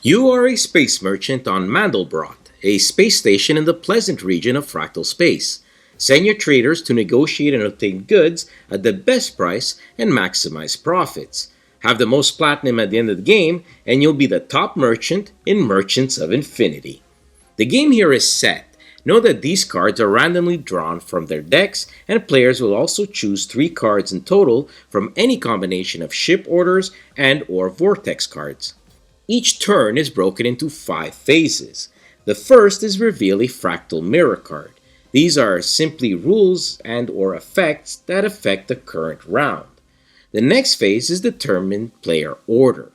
You are a space merchant on Mandelbrot, a space station in the pleasant region of fractal space. Send your traders to negotiate and obtain goods at the best price and maximize profits. Have the most platinum at the end of the game, and you'll be the top merchant in Merchants of Infinity. The game here is set. Know that these cards are randomly drawn from their decks, and players will also choose 3 cards in total from any combination of ship orders and/or vortex cards. Each turn is broken into 5 phases. The first is reveal a fractal mirror card. These are simply rules and/or effects that affect the current round. The next phase is determine player order.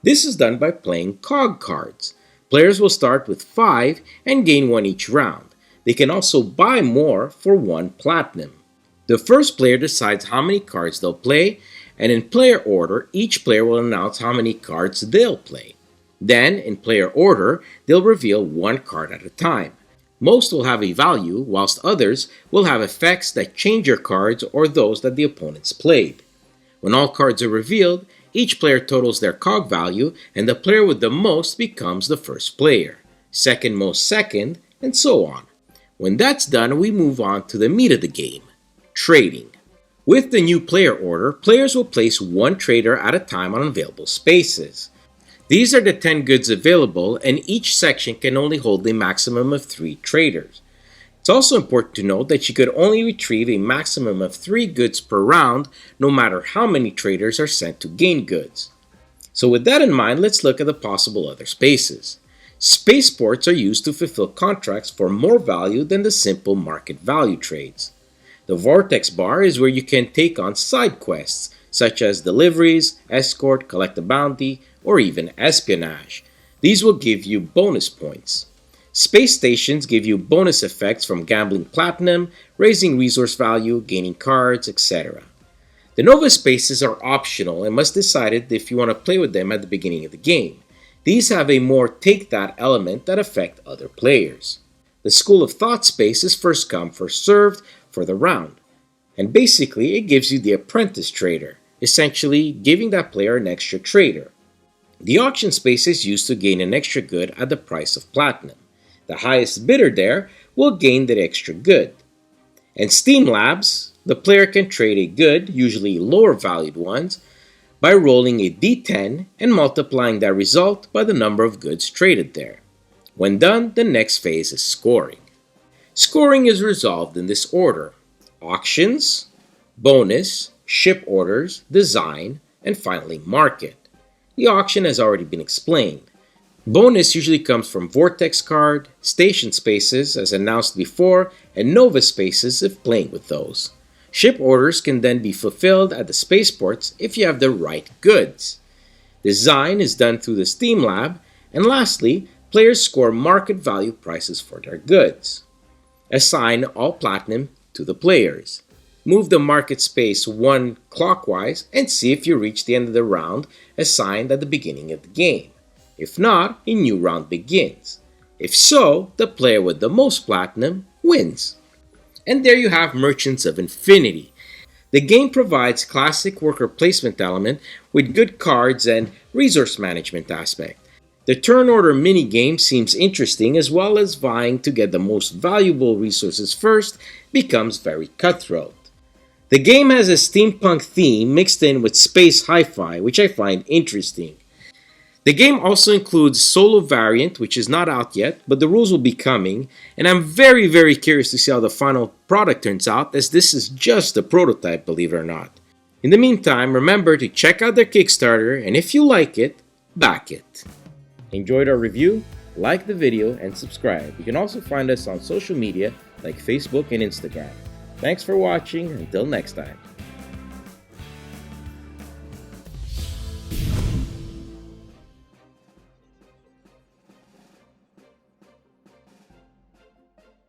This is done by playing cog cards. Players will start with 5 and gain 1 each round. They can also buy more for 1 platinum. The first player decides how many cards they'll play, and in player order, each player will announce how many cards they'll play. Then, in player order, they'll reveal 1 card at a time. Most will have a value, whilst others will have effects that change your cards or those that the opponents played. When all cards are revealed, each player totals their cog value, and the player with the most becomes the first player, second most second, and so on. When that's done, we move on to the meat of the game, trading. With the new player order, players will place 1 trader at a time on available spaces. These are the 10 goods available, and each section can only hold a maximum of 3 traders. It's also important to note that you could only retrieve a maximum of 3 goods per round, no matter how many traders are sent to gain goods. So with that in mind, let's look at the possible other spaces. Spaceports are used to fulfill contracts for more value than the simple market value trades. The Vortex Bar is where you can take on side quests, such as deliveries, escort, collect a bounty, or even espionage. These will give you bonus points. Space stations give you bonus effects from gambling platinum, raising resource value, gaining cards, etc. The Nova spaces are optional and must decide if you want to play with them at the beginning of the game. These have a more take-that element that affect other players. The School of Thought space is first come, first served for the round. And basically, it gives you the apprentice trader, essentially giving that player an extra trader. The auction space is used to gain an extra good at the price of platinum. The highest bidder there will gain the extra good. And Steam Labs, the player can trade a good, usually lower valued ones, by rolling a d10 and multiplying that result by the number of goods traded there. When done, the next phase is scoring. Scoring is resolved in this order: auctions, bonus, ship orders, design, and finally market. The auction has already been explained. Bonus usually comes from Vortex card, station spaces as announced before, and Nova spaces if playing with those. Ship orders can then be fulfilled at the spaceports if you have the right goods. Design is done through the Steam Lab, and lastly, players score market value prices for their goods. Assign all platinum to the players. Move the market space 1 clockwise and see if you reach the end of the round assigned at the beginning of the game. If not, a new round begins. If so, the player with the most platinum wins. And there you have Merchants of Infinity. The game provides classic worker placement element with good cards and resource management aspect. The turn order minigame seems interesting, as well as vying to get the most valuable resources first becomes very cutthroat. The game has a steampunk theme mixed in with space hi-fi, which I find interesting. The game also includes solo variant, which is not out yet, but the rules will be coming, and I'm very curious to see how the final product turns out, as this is just a prototype, believe it or not. In the meantime, remember to check out their Kickstarter, and if you like it, back it. Enjoyed our review? Like the video and subscribe. You can also find us on social media like Facebook and Instagram. Thanks for watching. Until next time.